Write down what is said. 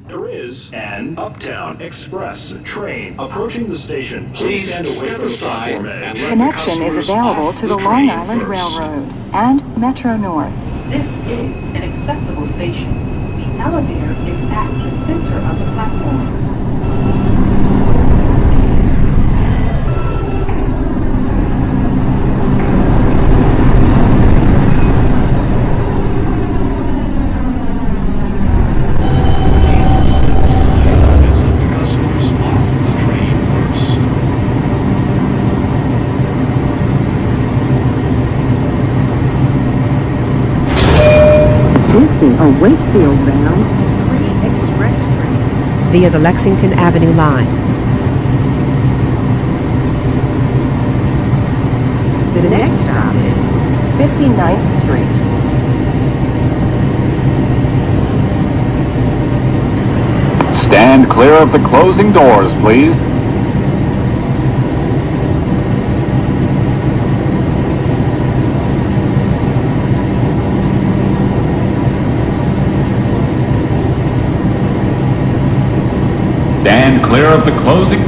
There is an Uptown Express train approaching the station. Please stand away from the platform edge. Connection is available to the Long Island Railroad and Metro North. This is an accessible station. The elevator is at the center of the platform. A Wakefield bound express train via the Lexington Avenue line. The next stop is 59th Street. Stand clear of the closing doors, please. Stand clear of the closing